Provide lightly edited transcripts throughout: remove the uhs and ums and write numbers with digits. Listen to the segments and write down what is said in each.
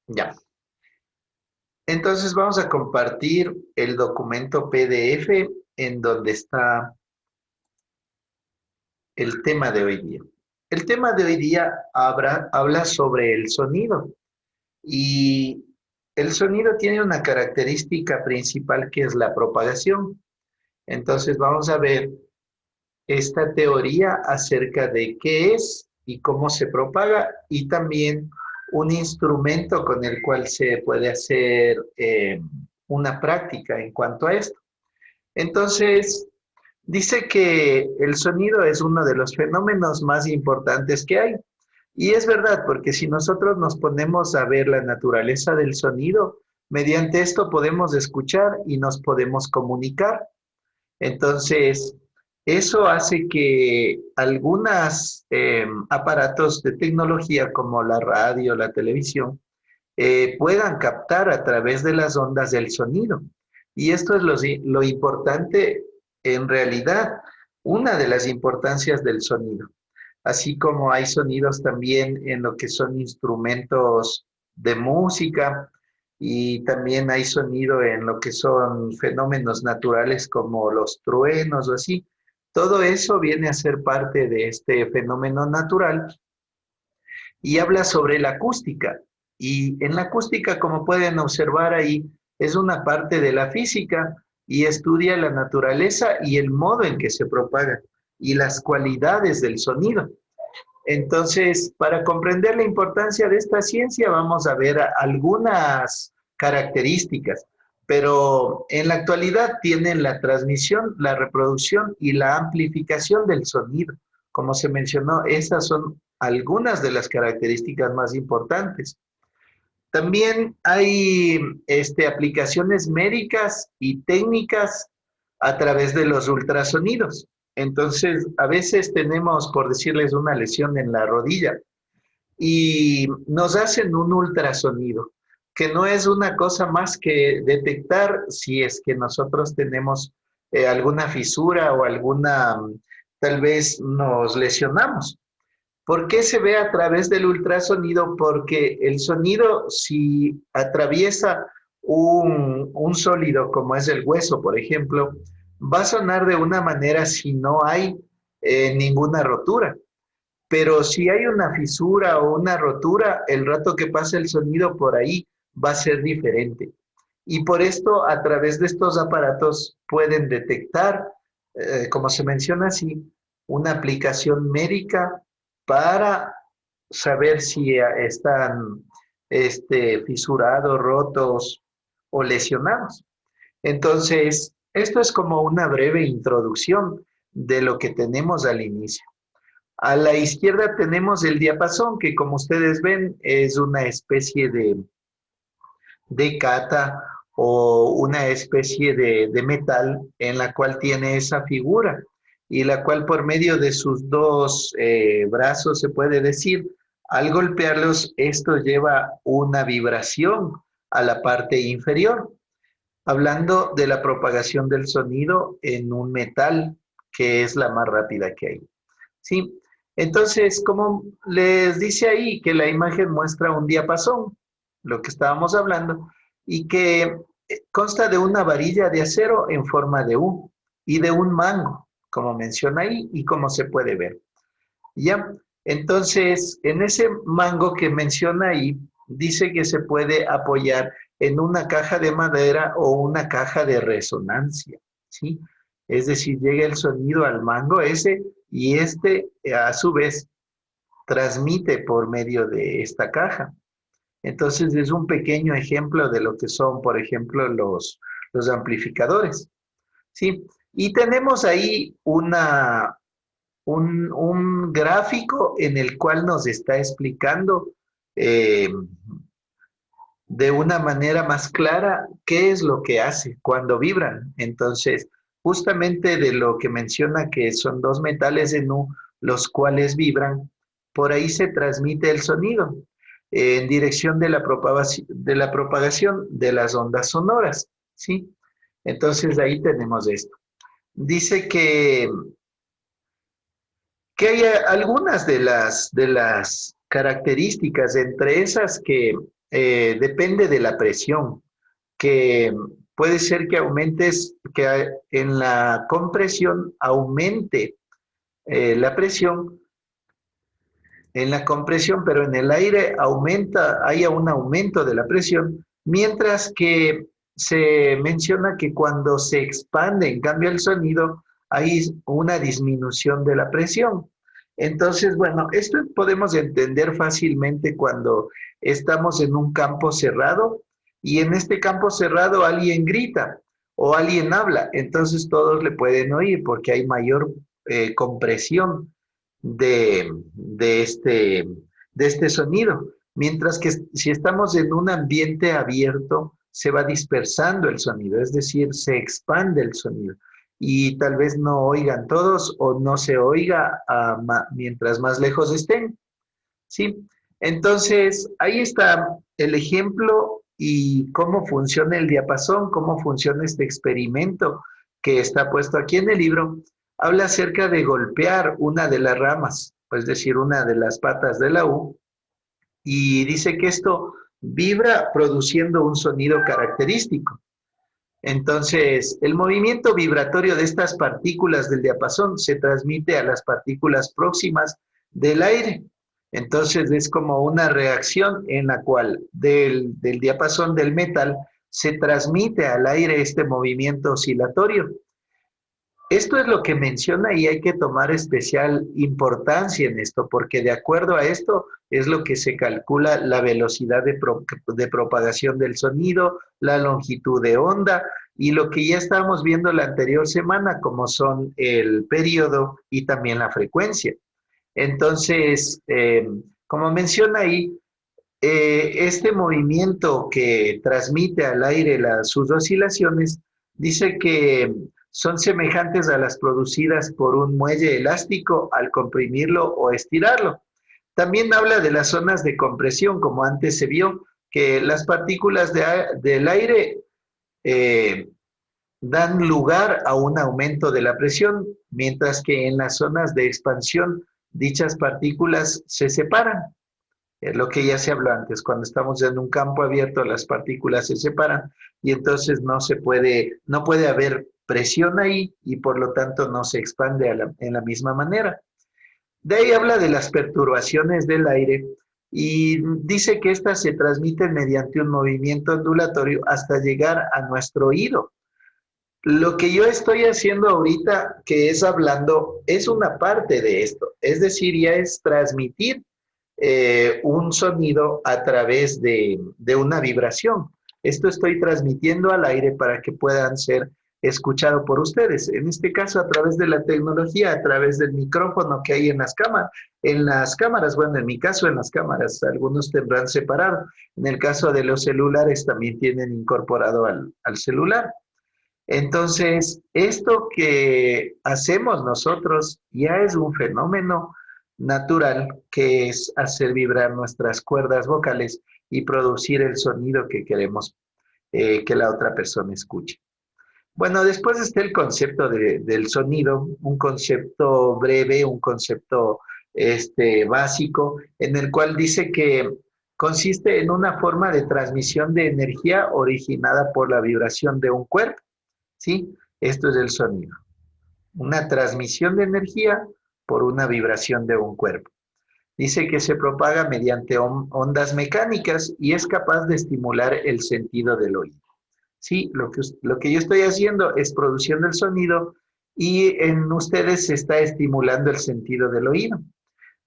Ya. Entonces vamos a compartir el documento PDF en donde está el tema de hoy día. El tema de hoy día habla sobre el sonido y el sonido tiene una característica principal que es la propagación. Entonces vamos a ver esta teoría acerca de qué es y cómo se propaga y también un instrumento con el cual se puede hacer una práctica en cuanto a esto. Entonces, dice que el sonido es uno de los fenómenos más importantes que hay. Y es verdad, porque si nosotros nos ponemos a ver la naturaleza del sonido, mediante esto podemos escuchar y nos podemos comunicar. Entonces, eso hace que algunos aparatos de tecnología como la radio, la televisión, puedan captar a través de las ondas del sonido. Y esto es lo importante, en realidad, una de las importancias del sonido. Así como hay sonidos también en lo que son instrumentos de música y también hay sonido en lo que son fenómenos naturales como los truenos o así. Todo eso viene a ser parte de este fenómeno natural y habla sobre la acústica. Y en la acústica, como pueden observar ahí, es una parte de la física y estudia la naturaleza y el modo en que se propaga y las cualidades del sonido. Entonces, para comprender la importancia de esta ciencia, vamos a ver algunas características, pero en la actualidad tienen la transmisión, la reproducción y la amplificación del sonido. Como se mencionó, esas son algunas de las características más importantes. También hay aplicaciones médicas y técnicas a través de los ultrasonidos. Entonces, a veces tenemos, por decirles, una lesión en la rodilla y nos hacen un ultrasonido, que no es una cosa más que detectar si es que nosotros tenemos alguna fisura o alguna, tal vez nos lesionamos. ¿Por qué se ve a través del ultrasonido? Porque el sonido, si atraviesa un sólido como es el hueso, por ejemplo, va a sonar de una manera si no hay ninguna rotura. Pero si hay una fisura o una rotura, el rato que pasa el sonido por ahí va a ser diferente. Y por esto, a través de estos aparatos pueden detectar, como se menciona así, una aplicación médica para saber si están fisurados, rotos o lesionados. Entonces, esto es como una breve introducción de lo que tenemos al inicio. A la izquierda tenemos el diapasón, que como ustedes ven es una especie de cata o una especie de metal en la cual tiene esa figura y la cual por medio de sus dos brazos se puede decir, al golpearlos esto lleva una vibración a la parte inferior, hablando de la propagación del sonido en un metal que es la más rápida que hay. ¿Sí? Entonces, como les dice ahí que la imagen muestra un diapasón, lo que estábamos hablando, y que consta de una varilla de acero en forma de U y de un mango, como menciona ahí y como se puede ver. ¿Ya? Entonces, en ese mango que menciona ahí, dice que se puede apoyar en una caja de madera o una caja de resonancia, ¿sí? Es decir, llega el sonido al mango ese y a su vez transmite por medio de esta caja. Entonces es un pequeño ejemplo de lo que son, por ejemplo, los amplificadores, ¿sí? Y tenemos ahí un gráfico en el cual nos está explicando eh, de una manera más clara qué es lo que hace cuando vibran. Entonces, justamente de lo que menciona que son dos metales en U, los cuales vibran, por ahí se transmite el sonido en dirección de la propagación de las ondas sonoras, ¿sí? Entonces, ahí tenemos esto. Dice que hay algunas de las características, entre esas que depende de la presión, que puede ser que aumentes, que en la compresión aumente la presión, en la compresión, pero en el aire haya un aumento de la presión, mientras que se menciona que cuando se expande, en cambio el sonido, hay una disminución de la presión. Entonces, bueno, esto podemos entender fácilmente cuando estamos en un campo cerrado y en este campo cerrado alguien grita o alguien habla, entonces todos le pueden oír porque hay mayor compresión de este sonido. Mientras que si estamos en un ambiente abierto, se va dispersando el sonido, es decir, se expande el sonido. Y tal vez no oigan todos o no se oiga mientras más lejos estén. ¿Sí? Entonces, ahí está el ejemplo y cómo funciona el diapasón, cómo funciona este experimento que está puesto aquí en el libro. Habla acerca de golpear una de las ramas, es decir, una de las patas de la U, y dice que esto vibra produciendo un sonido característico. Entonces, el movimiento vibratorio de estas partículas del diapasón se transmite a las partículas próximas del aire. Entonces, es como una reacción en la cual del diapasón del metal se transmite al aire este movimiento oscilatorio. Esto es lo que menciona y hay que tomar especial importancia en esto, porque de acuerdo a esto es lo que se calcula la velocidad de propagación del sonido, la longitud de onda y lo que ya estábamos viendo la anterior semana, como son el periodo y también la frecuencia. Entonces, como menciona ahí, este movimiento que transmite al aire sus oscilaciones, dice que son semejantes a las producidas por un muelle elástico al comprimirlo o estirarlo. También habla de las zonas de compresión, como antes se vio, que las partículas del aire eh, dan lugar a un aumento de la presión, mientras que en las zonas de expansión dichas partículas se separan. Es lo que ya se habló antes, cuando estamos en un campo abierto, las partículas se separan y entonces no puede haber presión ahí y por lo tanto no se expande en la misma manera. De ahí habla de las perturbaciones del aire y dice que éstas se transmiten mediante un movimiento ondulatorio hasta llegar a nuestro oído. Lo que yo estoy haciendo ahorita, que es hablando, es una parte de esto, es decir, ya es transmitir un sonido a través de una vibración. Esto estoy transmitiendo al aire para que puedan ser escuchados por ustedes. En este caso, a través de la tecnología, a través del micrófono que hay en las cámaras, bueno, en mi caso en las cámaras, algunos tendrán separado. En el caso de los celulares también tienen incorporado al celular. Entonces, esto que hacemos nosotros ya es un fenómeno natural que es hacer vibrar nuestras cuerdas vocales y producir el sonido que queremos que la otra persona escuche. Bueno, después está el concepto del sonido, un concepto breve, un concepto básico, en el cual dice que consiste en una forma de transmisión de energía originada por la vibración de un cuerpo. ¿Sí? Esto es el sonido. Una transmisión de energía por una vibración de un cuerpo. Dice que se propaga mediante ondas mecánicas y es capaz de estimular el sentido del oído. Sí, lo que yo estoy haciendo es produciendo el sonido y en ustedes se está estimulando el sentido del oído.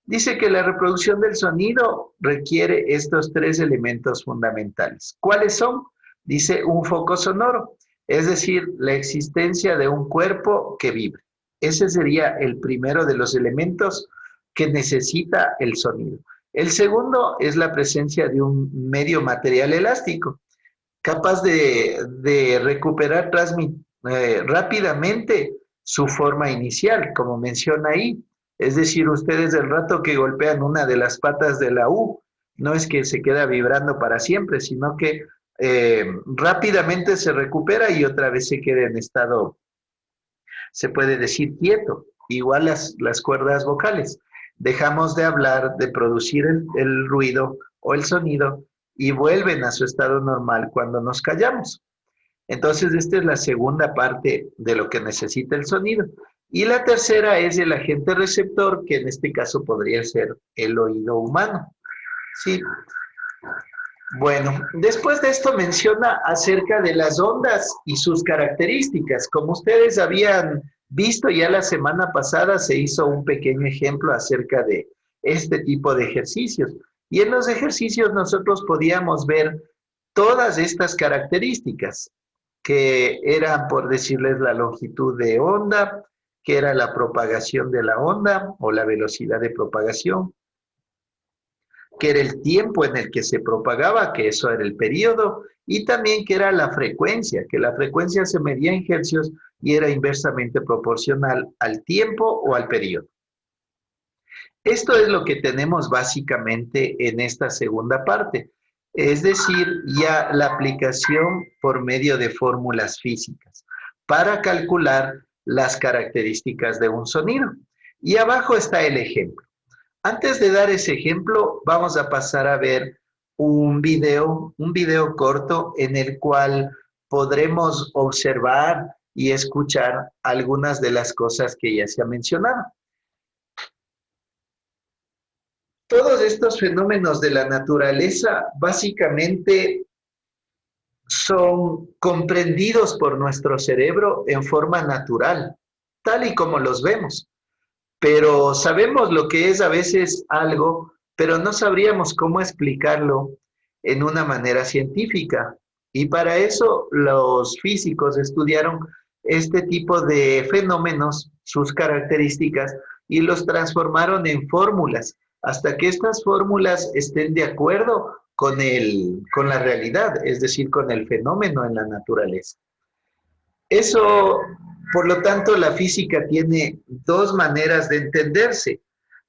Dice que la reproducción del sonido requiere estos tres elementos fundamentales. ¿Cuáles son? Dice un foco sonoro, es decir, la existencia de un cuerpo que vibre. Ese sería el primero de los elementos que necesita el sonido. El segundo es la presencia de un medio material elástico, capaz de recuperar rápidamente su forma inicial, como menciona ahí. Es decir, ustedes del rato que golpean una de las patas de la U, no es que se queda vibrando para siempre, sino que rápidamente se recupera y otra vez se queda en estado, se puede decir, quieto. Igual las cuerdas vocales. Dejamos de hablar, de producir el ruido o el sonido y vuelven a su estado normal cuando nos callamos. Entonces, esta es la segunda parte de lo que necesita el sonido. Y la tercera es el agente receptor, que en este caso podría ser el oído humano. Sí. Bueno, después de esto menciona acerca de las ondas y sus características. Como ustedes habían visto ya la semana pasada, se hizo un pequeño ejemplo acerca de este tipo de ejercicios. Y en los ejercicios nosotros podíamos ver todas estas características, que eran, por decirles, la longitud de onda, que era la propagación de la onda o la velocidad de propagación, que era el tiempo en el que se propagaba, que eso era el periodo, y también que era la frecuencia, que la frecuencia se medía en hercios y era inversamente proporcional al tiempo o al periodo. Esto es lo que tenemos básicamente en esta segunda parte, es decir, ya la aplicación por medio de fórmulas físicas para calcular las características de un sonido. Y abajo está el ejemplo. Antes de dar ese ejemplo, vamos a pasar a ver un video corto en el cual podremos observar y escuchar algunas de las cosas que ya se han mencionado. Todos estos fenómenos de la naturaleza básicamente son comprendidos por nuestro cerebro en forma natural, tal y como los vemos. Pero sabemos lo que es a veces algo, pero no sabríamos cómo explicarlo en una manera científica. Y para eso los físicos estudiaron este tipo de fenómenos, sus características, y los transformaron en fórmulas, hasta que estas fórmulas estén de acuerdo con la realidad, es decir, con el fenómeno en la naturaleza. Eso, por lo tanto, la física tiene dos maneras de entenderse.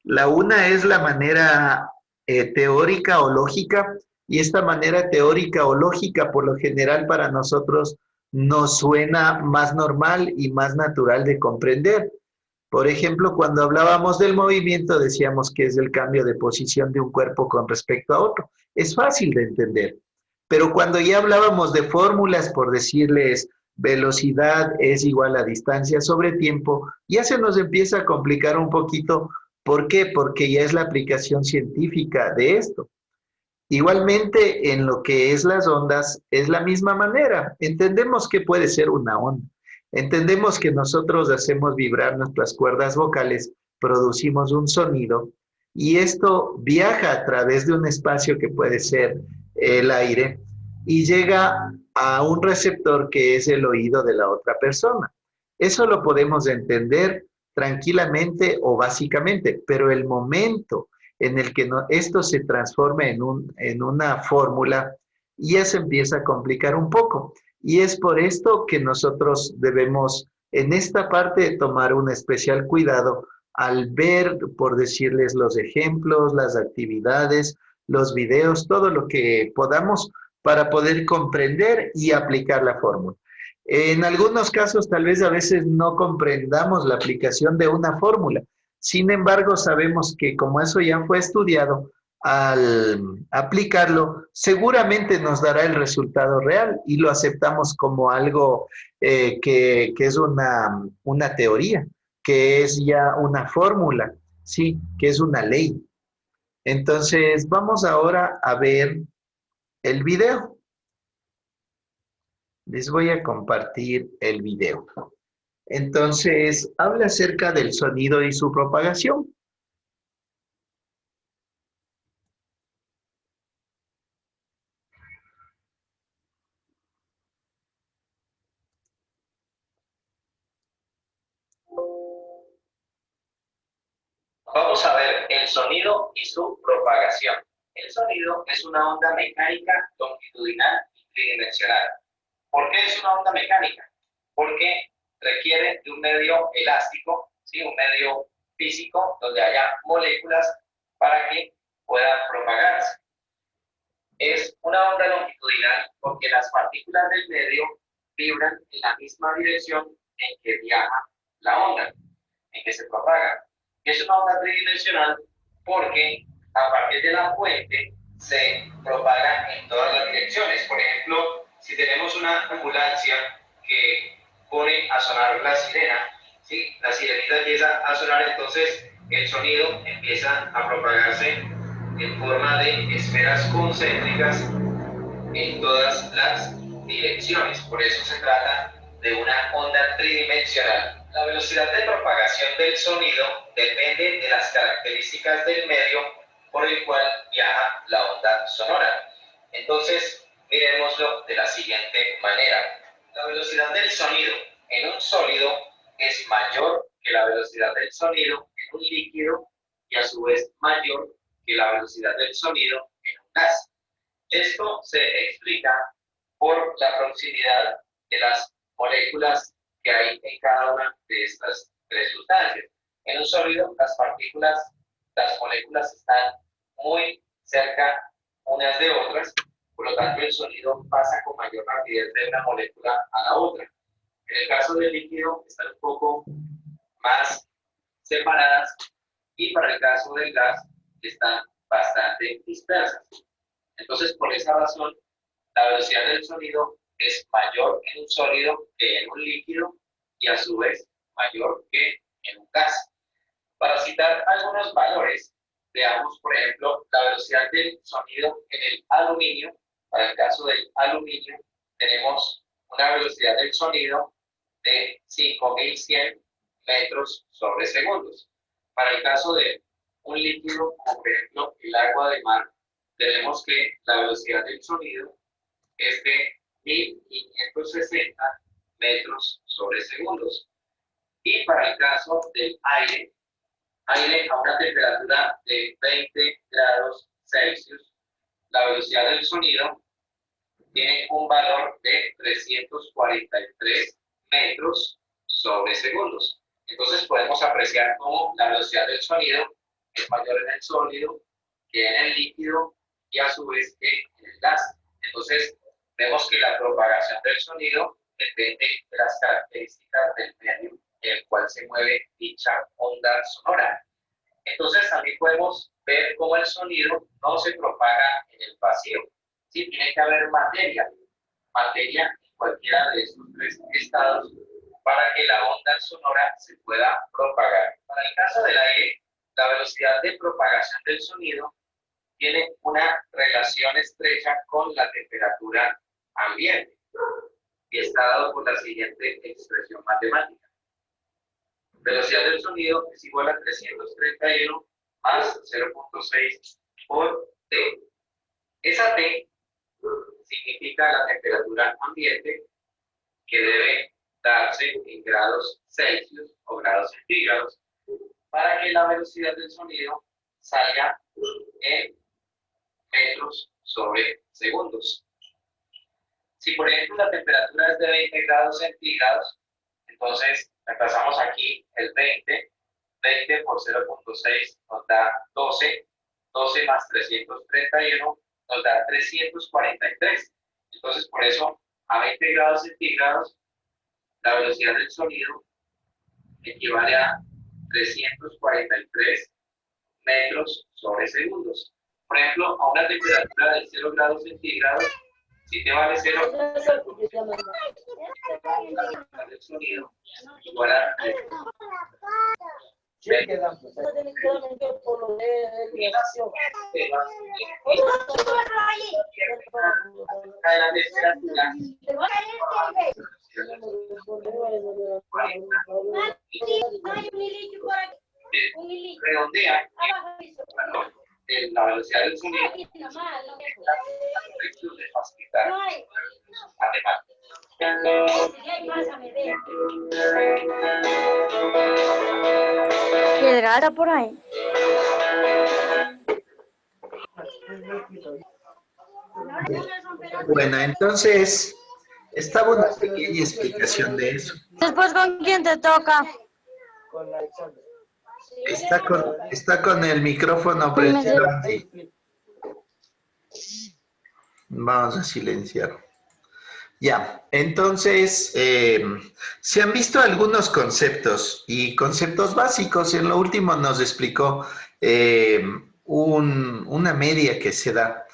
La una es la manera teórica o lógica, y esta manera teórica o lógica, por lo general, para nosotros nos suena más normal y más natural de comprender. Por ejemplo, cuando hablábamos del movimiento, decíamos que es el cambio de posición de un cuerpo con respecto a otro. Es fácil de entender. Pero cuando ya hablábamos de fórmulas, por decirles velocidad es igual a distancia sobre tiempo, ya se nos empieza a complicar un poquito. ¿Por qué? Porque ya es la aplicación científica de esto. Igualmente, en lo que es las ondas, es la misma manera. Entendemos que puede ser una onda. Entendemos que nosotros hacemos vibrar nuestras cuerdas vocales, producimos un sonido y esto viaja a través de un espacio que puede ser el aire y llega a un receptor que es el oído de la otra persona. Eso lo podemos entender tranquilamente o básicamente, pero el momento en el que esto se transforma en una fórmula, ya se empieza a complicar un poco. Y es por esto que nosotros debemos en esta parte tomar un especial cuidado al ver, por decirles, los ejemplos, las actividades, los videos, todo lo que podamos para poder comprender y aplicar la fórmula. En algunos casos, tal vez a veces no comprendamos la aplicación de una fórmula. Sin embargo, sabemos que como eso ya fue estudiado, al aplicarlo, seguramente nos dará el resultado real y lo aceptamos como algo que es una teoría, que es ya una fórmula, sí, que es una ley. Entonces, vamos ahora a ver el video. Les voy a compartir el video. Entonces, habla acerca del sonido y su propagación. Vamos a ver el sonido y su propagación. El sonido es una onda mecánica longitudinal y tridimensional. ¿Por qué es una onda mecánica? Porque requiere de un medio elástico, ¿sí? Un medio físico donde haya moléculas para que pueda propagarse. Es una onda longitudinal porque las partículas del medio vibran en la misma dirección en que viaja la onda, en que se propaga. Es una onda tridimensional porque a partir de la fuente se propagan en todas las direcciones. Por ejemplo, si tenemos una ambulancia que pone a sonar la sirena, ¿sí? La sirenita empieza a sonar, entonces el sonido empieza a propagarse en forma de esferas concéntricas en todas las direcciones. Por eso se trata de una onda tridimensional. La velocidad de propagación del sonido depende de las características del medio por el cual viaja la onda sonora. Entonces, miremoslo de la siguiente manera. La velocidad del sonido en un sólido es mayor que la velocidad del sonido en un líquido y a su vez mayor que la velocidad del sonido en un gas. Esto se explica por la proximidad de las moléculas que hay en cada una de estas tres sustancias. En un sólido, las moléculas están muy cerca unas de otras, por lo tanto el sonido pasa con mayor rapidez de una molécula a la otra. En el caso del líquido, están un poco más separadas y para el caso del gas, están bastante dispersas. Entonces, por esa razón, la velocidad del sonido es mayor en un sólido que en un líquido y a su vez mayor que en un gas. Para citar algunos valores, veamos, por ejemplo, la velocidad del sonido en el aluminio. Para el caso del aluminio, tenemos una velocidad del sonido de 5100 metros sobre segundos. Para el caso de un líquido, como por ejemplo el agua de mar, tenemos que la velocidad del sonido es de 1560 metros sobre segundos. Y para el caso del aire a una temperatura de 20 grados Celsius, la velocidad del sonido tiene un valor de 343 metros sobre segundos. Entonces podemos apreciar cómo la velocidad del sonido es mayor en el sólido que en el líquido y a su vez que en el gas. Entonces vemos que la propagación del sonido depende de las características del medio en el cual se mueve dicha onda sonora. Entonces también podemos ver cómo el sonido no se propaga en el vacío. Sí, tiene que haber materia en cualquiera de estos tres estados para que la onda sonora se pueda propagar. Para el caso del aire, la velocidad de propagación del sonido tiene una relación estrecha con la temperatura ambiente y está dado por la siguiente expresión matemática. Velocidad del sonido es igual a 331 más 0.6 por T. Esa T significa la temperatura ambiente que debe darse en grados Celsius o grados centígrados para que la velocidad del sonido salga en metros sobre segundos. Si por ejemplo la temperatura es de 20 grados centígrados, entonces reemplazamos aquí el 20 por 0.6 nos da 12, 12 más 331 nos da 343. Entonces por eso a 20 grados centígrados la velocidad del sonido equivale a 343 metros sobre segundos. Por ejemplo, a una temperatura de 0 grados centígrados, si te vale 0, el sonido igual a redondea la velocidad del sonido de facilitar Piedra por ahí. Bueno, entonces estaba una pequeña explicación de eso. Después, ¿con quién te toca? Está con el micrófono prendido. Vamos a silenciar. Ya, entonces, se han visto algunos conceptos y conceptos básicos. En lo último nos explicó una media que se da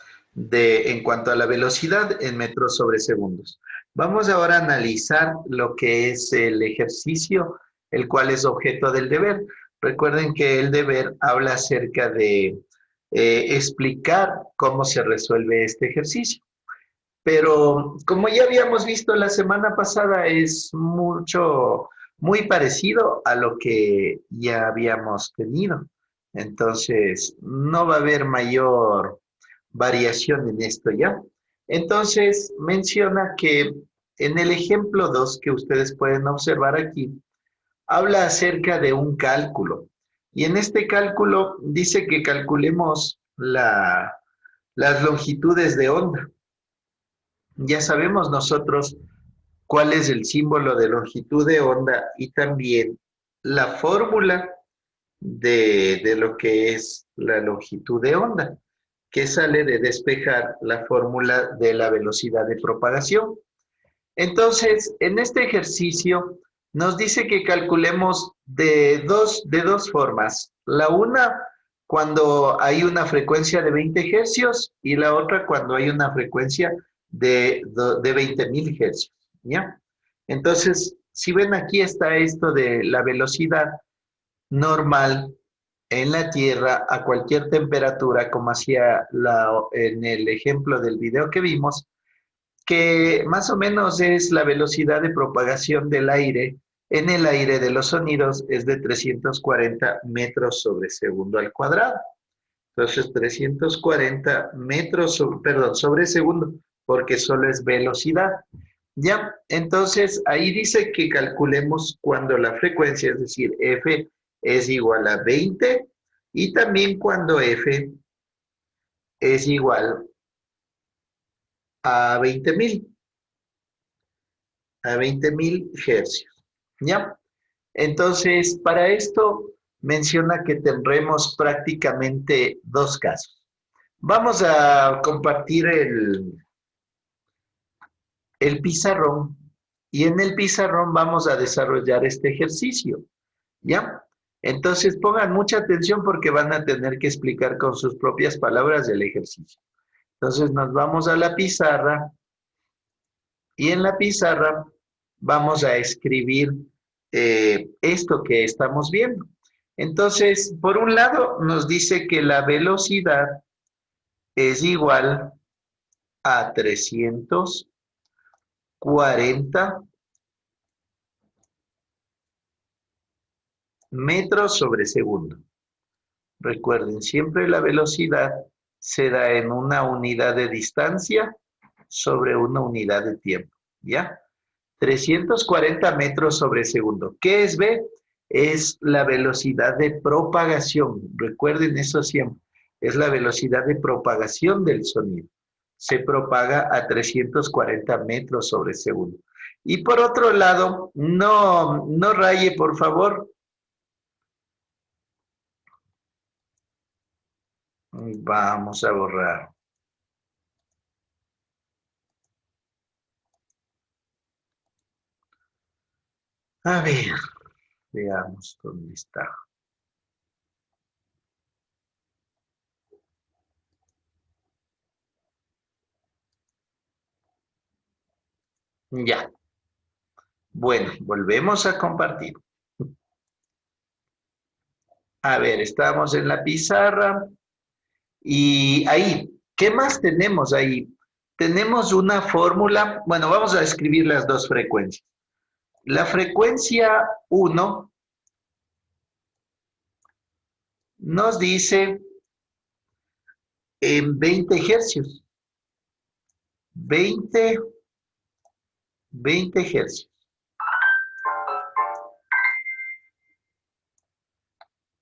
en cuanto a la velocidad en metros sobre segundos. Vamos ahora a analizar lo que es el ejercicio, el cual es objeto del deber. Recuerden que el deber habla acerca de explicar cómo se resuelve este ejercicio. Pero como ya habíamos visto la semana pasada, es muy parecido a lo que ya habíamos tenido. Entonces, no va a haber mayor variación en esto ya. Entonces, menciona que en el ejemplo 2 que ustedes pueden observar aquí, habla acerca de un cálculo. Y en este cálculo dice que calculemos las longitudes de onda. Ya sabemos nosotros cuál es el símbolo de longitud de onda y también la fórmula de lo que es la longitud de onda, que sale de despejar la fórmula de la velocidad de propagación. Entonces, en este ejercicio nos dice que calculemos de dos formas. La una, cuando hay una frecuencia de 20 hercios y la otra cuando hay una frecuencia de 20.000 hercios, ¿ya? Entonces, si ven aquí está esto de la velocidad normal en la Tierra a cualquier temperatura, como hacía en el ejemplo del video que vimos, que más o menos es la velocidad de propagación del aire en el aire de los sonidos, es de 340 metros sobre segundo al cuadrado. Entonces, 340 metros sobre segundo, porque solo es velocidad. Ya, entonces ahí dice que calculemos cuando la frecuencia, es decir, F es igual a 20 y también cuando F es igual a 20.000 hercios. ¿Ya? Entonces, para esto menciona que tendremos prácticamente dos casos. Vamos a compartir el pizarrón y en el pizarrón vamos a desarrollar este ejercicio. ¿Ya? Entonces, pongan mucha atención porque van a tener que explicar con sus propias palabras el ejercicio. Entonces, nos vamos a la pizarra y en la pizarra vamos a escribir esto que estamos viendo. Entonces, por un lado, nos dice que la velocidad es igual a 340 metros sobre segundo. Recuerden, siempre la velocidad se da en una unidad de distancia sobre una unidad de tiempo, ¿ya? 340 metros sobre segundo. ¿Qué es B? Es la velocidad de propagación. Recuerden eso siempre. Es la velocidad de propagación del sonido. Se propaga a 340 metros sobre segundo. Y por otro lado, no raye, por favor. Vamos a borrar. A ver, veamos dónde está. Ya. Bueno, volvemos a compartir. A ver, estamos en la pizarra y ahí, ¿qué más tenemos ahí? Tenemos una fórmula, bueno, vamos a escribir las dos frecuencias. La frecuencia 1 nos dice en 20 hercios. 20 hercios.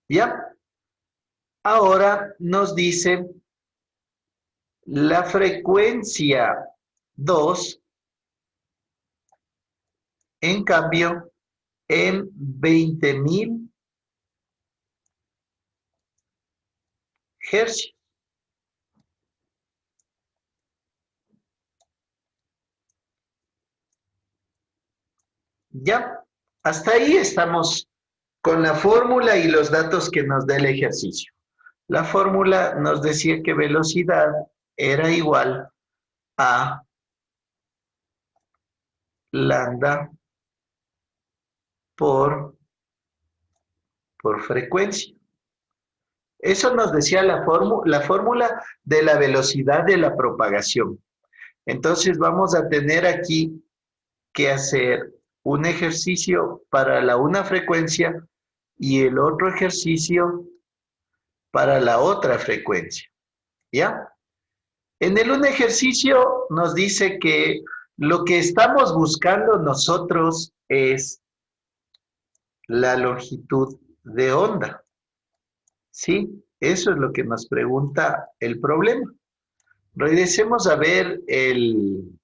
¿Ya? Ahora nos dice la frecuencia 2, en cambio, en 20.000 hercios. ¿Ya? Hasta ahí estamos con la fórmula y los datos que nos da el ejercicio. La fórmula nos decía que velocidad era igual a lambda por frecuencia. Eso nos decía la fórmula de la velocidad de la propagación. Entonces vamos a tener aquí que hacer un ejercicio para una frecuencia y el otro ejercicio para la otra frecuencia. ¿Ya? En el un ejercicio nos dice que lo que estamos buscando nosotros es la longitud de onda. ¿Sí? Eso es lo que nos pregunta el problema. Regresemos a ver el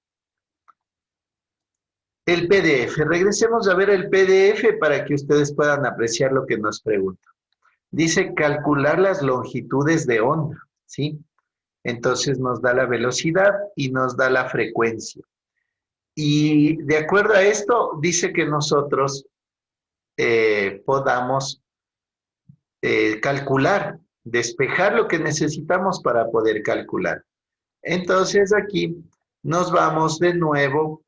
PDF. Regresemos a ver el PDF para que ustedes puedan apreciar lo que nos pregunta. Dice calcular las longitudes de onda, ¿sí? Entonces nos da la velocidad y nos da la frecuencia. Y de acuerdo a esto, dice que nosotros podamos calcular, despejar lo que necesitamos para poder calcular. Entonces aquí nos vamos de nuevo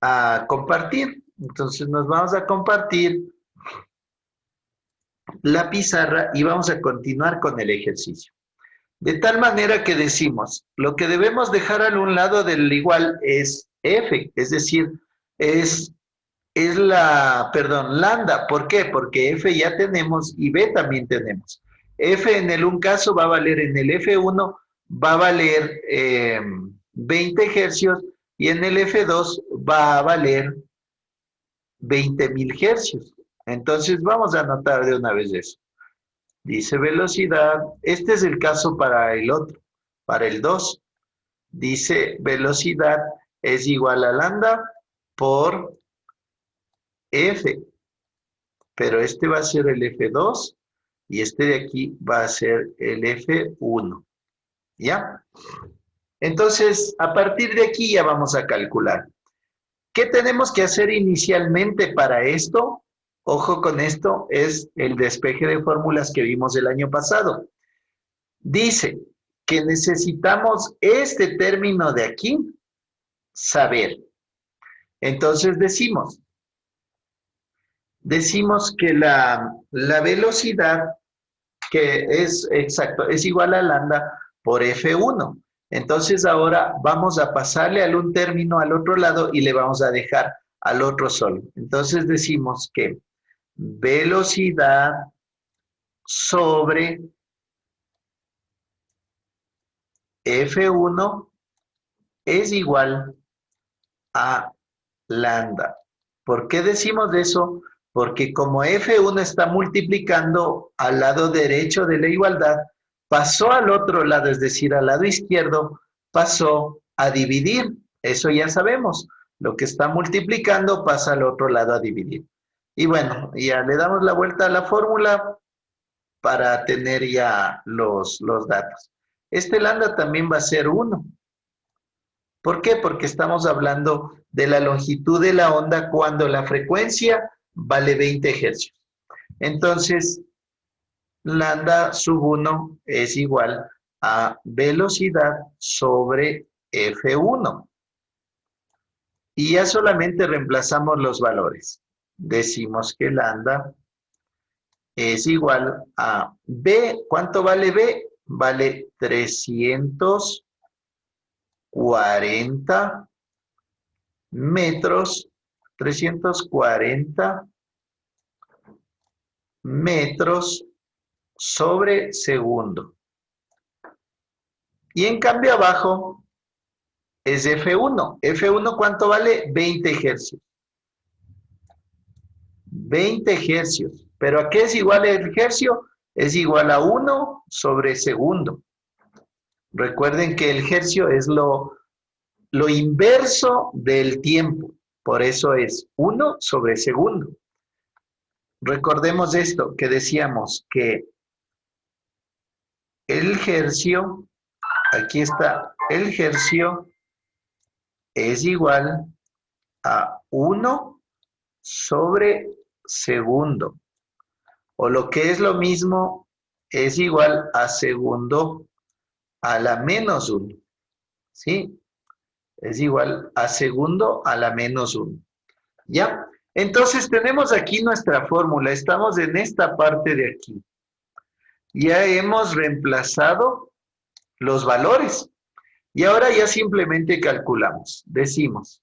a compartir. Entonces nos vamos a compartir la pizarra y vamos a continuar con el ejercicio. De tal manera que decimos, lo que debemos dejar a un lado del igual es f, es decir, es lambda. ¿Por qué? Porque f ya tenemos y b también tenemos. F en el un caso va a valer, en el F1 va a valer 20 hercios y en el F2 va a valer 20.000 hercios. Entonces vamos a anotar de una vez eso. Dice velocidad, este es el caso para el otro, para el 2. Dice velocidad es igual a lambda por F, pero este va a ser el F2 y este de aquí va a ser el F1, ¿ya? Entonces, a partir de aquí ya vamos a calcular. ¿Qué tenemos que hacer inicialmente para esto? Ojo con esto, es el despeje de fórmulas que vimos el año pasado. Dice que necesitamos este término de aquí saber. Entonces decimos que la velocidad, que es exacto, es igual a lambda por F1. Entonces ahora vamos a pasarle al un término al otro lado y le vamos a dejar al otro solo. Entonces decimos que velocidad sobre F1 es igual a lambda. ¿Por qué decimos eso? Porque como F1 está multiplicando al lado derecho de la igualdad, pasó al otro lado, es decir, al lado izquierdo, pasó a dividir. Eso ya sabemos. Lo que está multiplicando pasa al otro lado a dividir. Y bueno, ya le damos la vuelta a la fórmula para tener ya los datos. Este lambda también va a ser 1. ¿Por qué? Porque estamos hablando de la longitud de la onda cuando la frecuencia vale 20 hercios. Entonces, lambda sub 1 es igual a velocidad sobre F1. Y ya solamente reemplazamos los valores. Decimos que lambda es igual a B. ¿Cuánto vale B? Vale 340 metros, 340 metros sobre segundo. Y en cambio abajo es F1. F1 ¿cuánto vale? 20 hercios. 20 hercios. ¿Pero a qué es igual el hercio? Es igual a 1 sobre segundo. Recuerden que el hercio es lo inverso del tiempo. Por eso es 1 sobre segundo. Recordemos esto, que decíamos que el hercio, aquí está, el hercio es igual a 1 sobre segundo. O lo que es lo mismo, es igual a segundo a la menos 1. ¿Sí? Es igual a segundo a la menos 1. ¿Ya? Entonces tenemos aquí nuestra fórmula. Estamos en esta parte de aquí. Ya hemos reemplazado los valores. Y ahora ya simplemente calculamos. Decimos,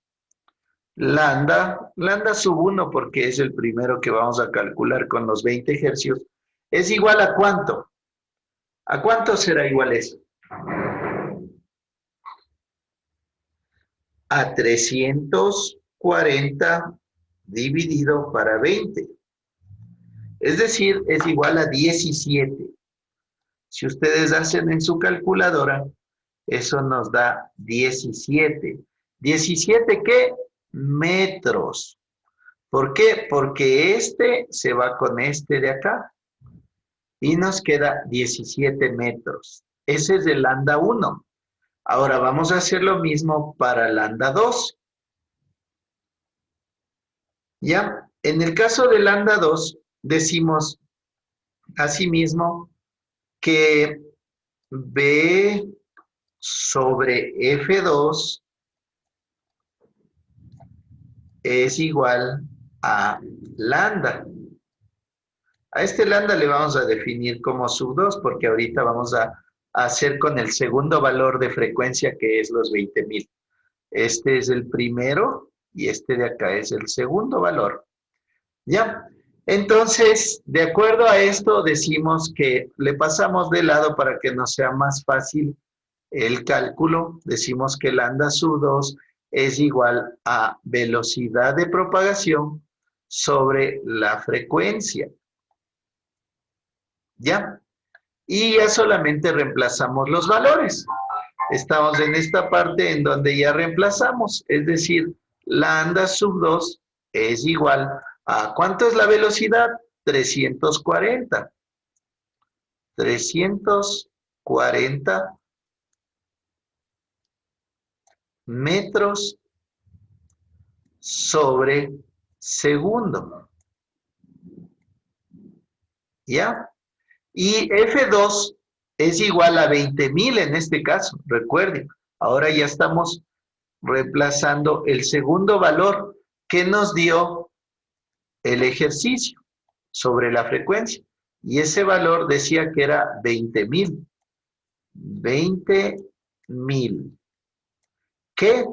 lambda sub 1, porque es el primero que vamos a calcular con los 20 hercios, es igual a ¿cuánto? ¿A cuánto será igual eso? A 340 dividido para 20. Es decir, es igual a 17. Si ustedes hacen en su calculadora, eso nos da 17. ¿17 qué? Metros. ¿Por qué? Porque este se va con este de acá. Y nos queda 17 metros. Ese es el lambda 1. Ahora vamos a hacer lo mismo para lambda 2. ¿Ya? En el caso de lambda 2, decimos asimismo que B sobre F2 es igual a lambda. A este lambda le vamos a definir como sub 2 porque ahorita vamos a hacer con el segundo valor de frecuencia que es los 20,000. Este es el primero y este de acá es el segundo valor. ¿Ya? Entonces, de acuerdo a esto, decimos que le pasamos de lado para que nos sea más fácil el cálculo. Decimos que lambda sub 2 es igual a velocidad de propagación sobre la frecuencia. ¿Ya? Y ya solamente reemplazamos los valores. Estamos en esta parte en donde ya reemplazamos, es decir, lambda sub 2 es igual a, ¿cuánto es la velocidad? 340. 340 metros sobre segundo. ¿Ya? Y F2 es igual a 20,000 en este caso, recuerden. Ahora ya estamos reemplazando el segundo valor que nos dio el ejercicio sobre la frecuencia. Y ese valor decía que era 20,000. 20,000. ¿Qué?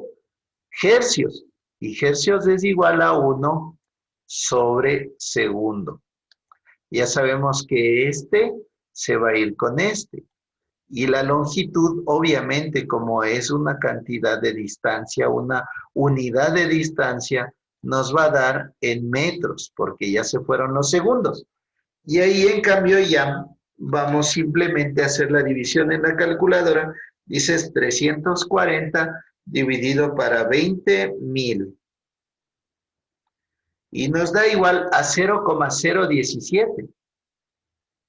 Hercios. Y hercios es igual a 1 sobre segundo. Ya sabemos que este se va a ir con este. Y la longitud, obviamente, como es una cantidad de distancia, una unidad de distancia, nos va a dar en metros, porque ya se fueron los segundos. Y ahí, en cambio, ya vamos simplemente a hacer la división en la calculadora. Dices 340 dividido para 20,000. Y nos da igual a 0,017.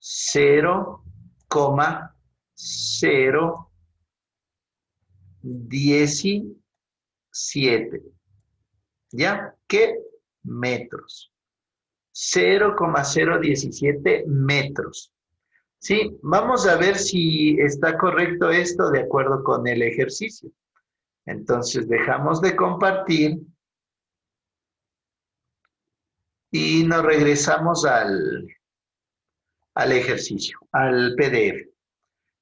0,017. ¿Ya? ¿Qué? Metros. 0,017 metros. Sí, vamos a ver si está correcto esto de acuerdo con el ejercicio. Entonces dejamos de compartir y nos regresamos al ejercicio, al PDF.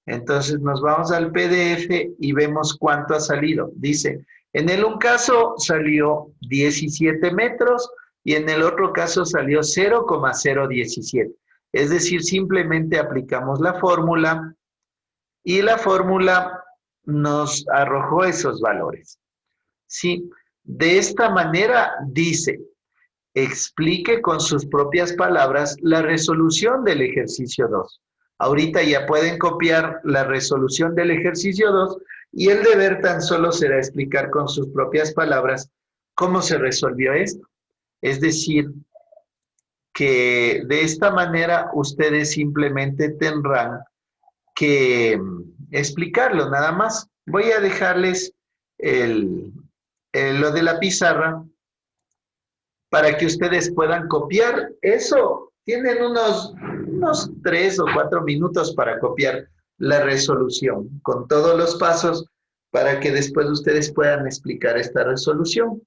Entonces nos vamos al PDF y vemos cuánto ha salido. Dice, en el un caso salió 17 metros y en el otro caso salió 0,017. Es decir, simplemente aplicamos la fórmula y la fórmula nos arrojó esos valores. ¿Sí? De esta manera dice, explique con sus propias palabras la resolución del ejercicio 2. Ahorita ya pueden copiar la resolución del ejercicio 2 y el deber tan solo será explicar con sus propias palabras cómo se resolvió esto. Es decir, que de esta manera ustedes simplemente tendrán que explicarlo nada más. Voy a dejarles lo de la pizarra para que ustedes puedan copiar eso. Tienen unos 3 o 4 minutos para copiar la resolución, con todos los pasos para que después ustedes puedan explicar esta resolución.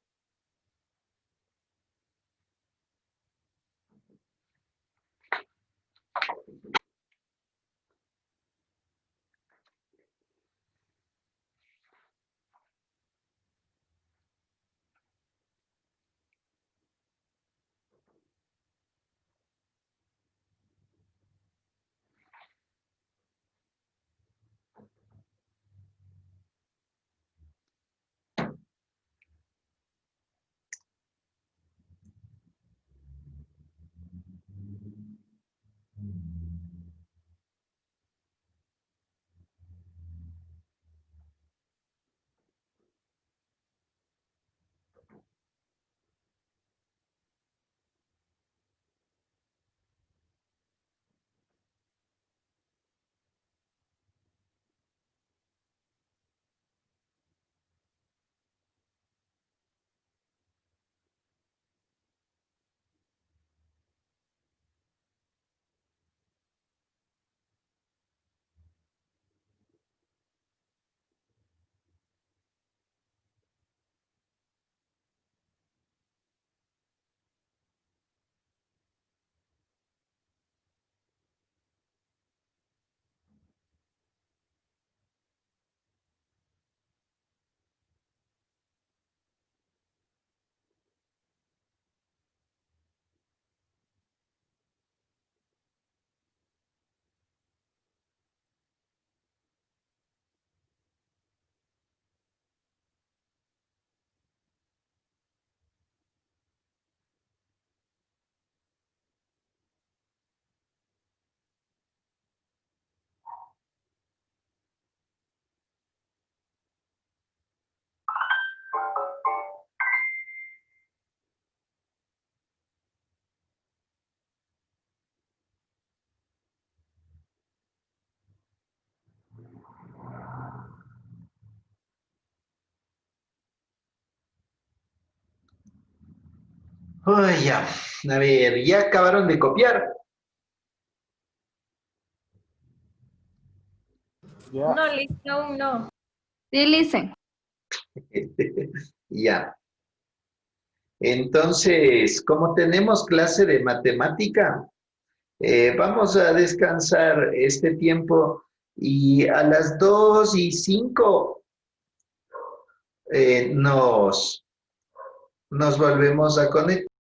Ay, ya. A ver, ¿ya acabaron de copiar? Ya. No, listo, aún no. Sí, listen. Ya. Entonces, como tenemos clase de matemática, vamos a descansar este tiempo y a las 2:05 nos volvemos a conectar.